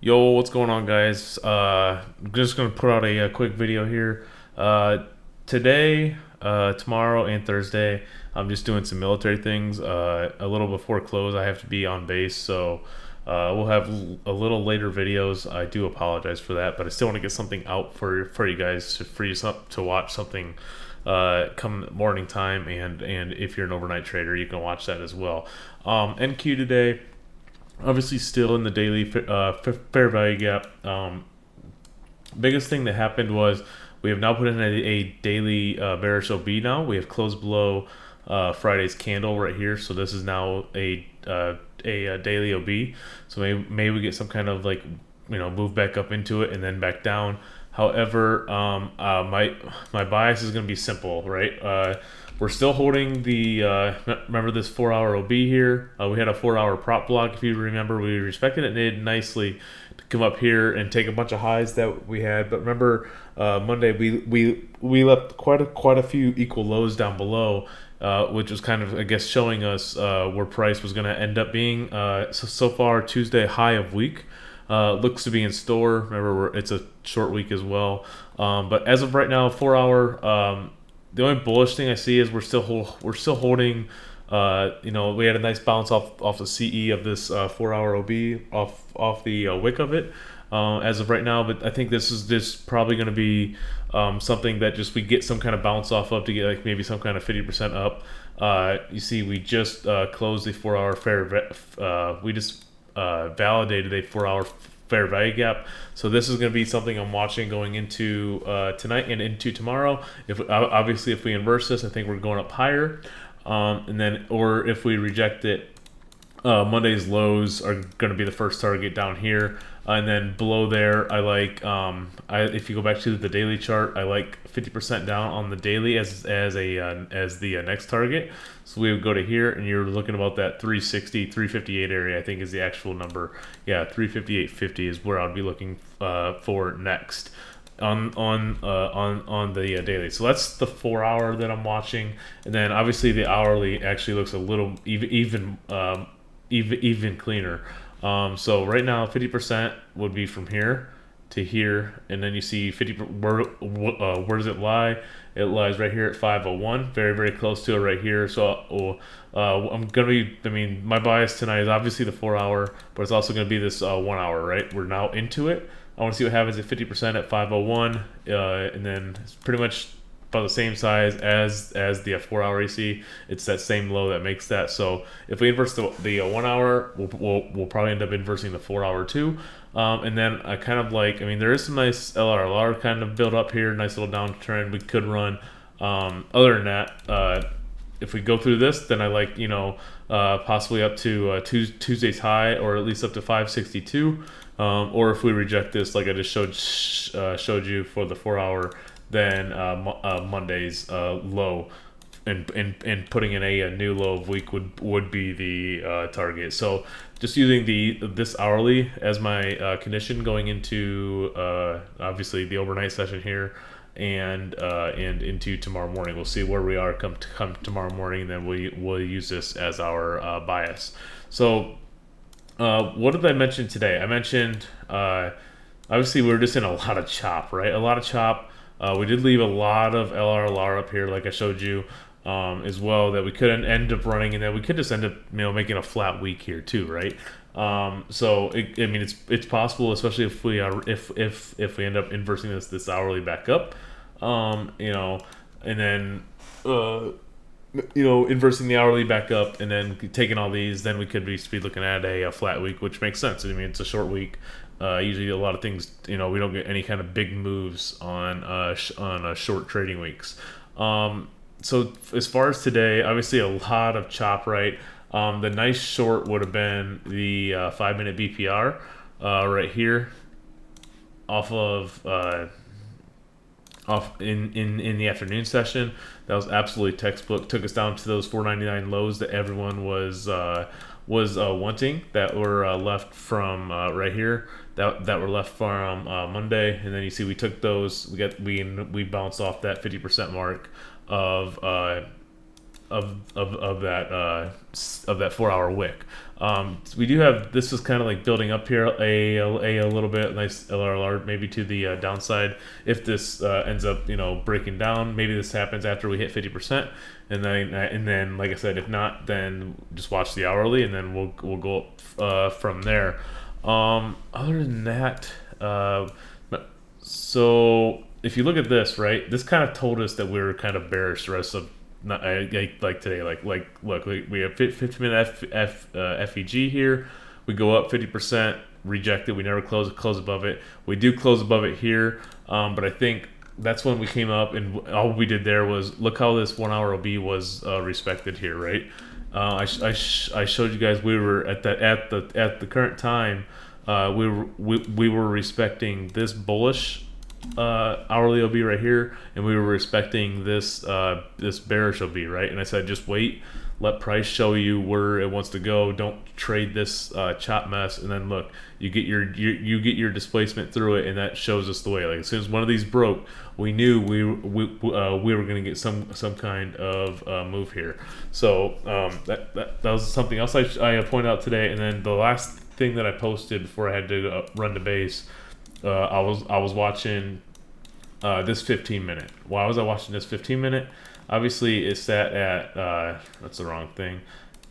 Yo, what's going on, guys? I'm just gonna put out a quick video here. Today, tomorrow, and Thursday, I'm just doing some military things. A little before close, I have to be on base, so we'll have a little later videos. I do apologize for that, but I still want to get something out for you guys to free us up to watch something come morning time, and if you're an overnight trader, you can watch that as well. NQ today, obviously still in the daily fair value gap. Biggest thing that happened was we have now put in a daily bearish OB. Now we have closed below Friday's candle right here, so this is now a daily OB. So maybe we get some kind of like move back up into it and then back down. However, my bias is going to be simple, right? We're still holding the remember this 4-hour OB here. We had a 4-hour prop block, if you remember. We respected it and did nicely to come up here and take a bunch of highs that we had. But remember, Monday we left quite a few equal lows down below, which was kind of, I guess, showing us where price was going to end up being. So far, Tuesday high of week. Looks to be in store. Remember, it's a short week as well. But as of right now, 4-hour. The only bullish thing I see is we're still holding. We had a nice bounce off the CE of this 4-hour OB off the wick of it as of right now. But I think this is just probably going to be something that just we get some kind of bounce off of to get like maybe some kind of 50% up. You see, we just closed the 4-hour we just validated a 4-hour fair value gap. So this is going to be something I'm watching going into tonight and into tomorrow. If obviously if we inverse this, I think we're going up higher, and then or if we reject it, Monday's lows are going to be the first target down here, and then below there, I like. If you go back to the daily chart, I like 50% down on the daily as the next target. So we would go to here, and you're looking about that 360, 358 area. I think is the actual number. Yeah, 358.50 is where I'd be looking for next on the daily. So that's the 4-hour that I'm watching, and then obviously the hourly actually looks a little even cleaner. So right now, 50% would be from here to here, and then you see 50. Where does it lie? It lies right here at 501, very close to it right here. So I'm gonna be. I mean, my bias tonight is obviously the 4-hour, but it's also gonna be this 1-hour. Right, we're now into it. I want to see what happens at 50% at 501, and then it's pretty much about the same size as the 4-hour AC. It's that same low that makes that. So if we inverse the 1-hour, we'll probably end up inversing the 4-hour too. And then I kind of like, I mean, there is some nice LRLR kind of build up here, nice little downtrend we could run. Other than that, if we go through this, then I like, possibly up to Tuesday's high, or at least up to 562. Or if we reject this, like I just showed you for the 4-hour, then Monday's low, and putting in a new low of week would be the target. So just using this hourly as my condition going into obviously the overnight session here, and into tomorrow morning. We'll see where we are come tomorrow morning, and then we'll use this as our bias. So what did I mention today? I mentioned obviously we're just in a lot of chop, right? A lot of chop. We did leave a lot of LRLR up here, like I showed you, as well, that we could end up running, and then we could just end up, making a flat week here too, right? So I mean, it's possible, especially if we are if we end up inversing this hourly back up, and then inversing the hourly back up, and then taking all these, then we could be looking at a flat week, which makes sense. I mean, it's a short week. Usually, a lot of things, we don't get any kind of big moves on short trading weeks. So as far as today, obviously a lot of chop, right? The nice short would have been the 5-minute BPR right here, off of in the afternoon session. That was absolutely textbook. Took us down to those 499 lows that everyone was wanting, that were left from right here, that were left from Monday. And then you see we took those, we bounced off that 50% mark of of that 4 hour wick. We do have, this is kind of like building up here a little bit, nice LRLR maybe to the downside. If this ends up breaking down, maybe this happens after we hit 50%, and then like I said, if not, then just watch the hourly, and then we'll go up from there. Other than that, so if you look at this, right, this kind of told us that we were kind of bearish the rest of, not like today, like look, we have 15-minute FEG here. We go up 50%, reject it. We never close above it. We do close above it here, but I think that's when we came up, and all we did there was look how this 1 hour OB was respected here, right? I showed you guys we were at the current time, we were respecting this bullish hourly OB right here, and we were respecting this this bearish OB, right? And I said just wait, let price show you where it wants to go. Don't trade this chop mess. And then look, you get your displacement through it, and that shows us the way. Like as soon as one of these broke, we knew we were going to get some kind of move here. So that was something else I pointed out today. And then the last thing that I posted before I had to run to base, I was watching this 15-minute. Why was I watching this 15-minute? Obviously, it sat at that's the wrong thing.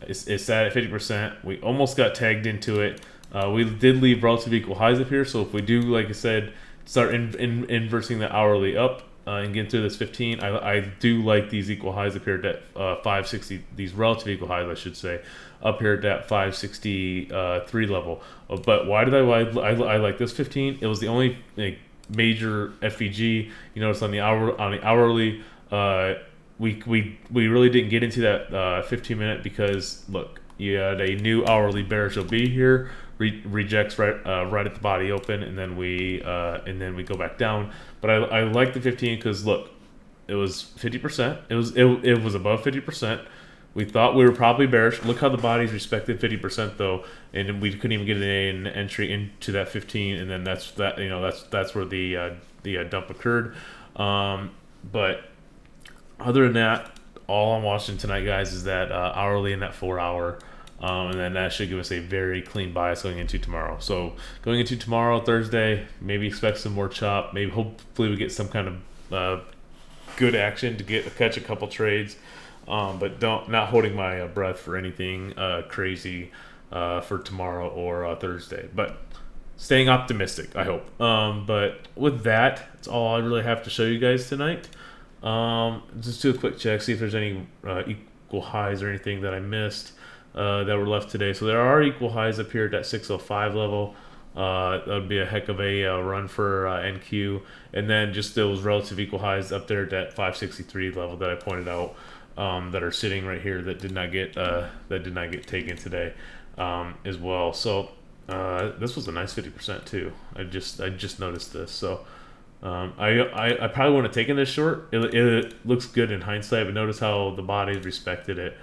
It sat at 50%. We almost got tagged into it. We did leave relative equal highs up here. So if we do, like I said, start inversing the hourly up and get through this 15, I do like these equal highs up here at that 560. These relative equal highs, I should say, up here at that 563 level. But why did I like this 15? It was the only major FEG. You notice on the hourly. We really didn't get into that 15-minute because look, you had a new hourly bearish OB here, rejects right at the body open, and then we go back down. But I like the 15 because look, it was 50%. It was above 50%. We thought we were probably bearish. Look how the body's respected 50% though, and we couldn't even get an entry into that 15, and then that's where the dump occurred. But other than that, all I'm watching tonight, guys, is that hourly and that 4 hour, and then that should give us a very clean bias going into tomorrow. So going into tomorrow, Thursday, maybe expect some more chop. Maybe hopefully we get some kind of good action to catch a couple trades. But not holding my breath for anything crazy for tomorrow or Thursday. But staying optimistic, I hope. But with that, that's all I really have to show you guys tonight. Just do a quick check, see if there's any equal highs or anything that I missed that were left today. So there are equal highs up here at that 605 level. That would be a heck of a run for NQ. And then just those relative equal highs up there at that 563 level that I pointed out. That are sitting right here that did not get taken today as well. So this was a nice 50% too. I just noticed this. So I probably wouldn't have taken this short. It looks good in hindsight, but notice how the body's respected it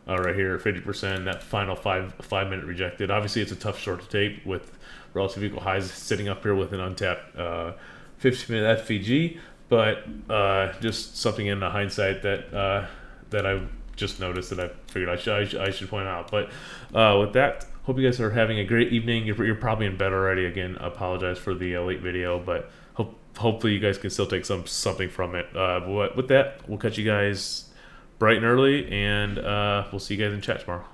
right here, 50%. That final 5-minute rejected. Obviously, it's a tough short to take with relative equal highs sitting up here with an untapped 50-minute FVG. But just something in the hindsight that I just noticed that I figured I should point out. But with that, hope you guys are having a great evening. You're probably in bed already. Again, I apologize for the late video, but hopefully you guys can still take something from it. But with that, we'll catch you guys bright and early, and we'll see you guys in chat tomorrow.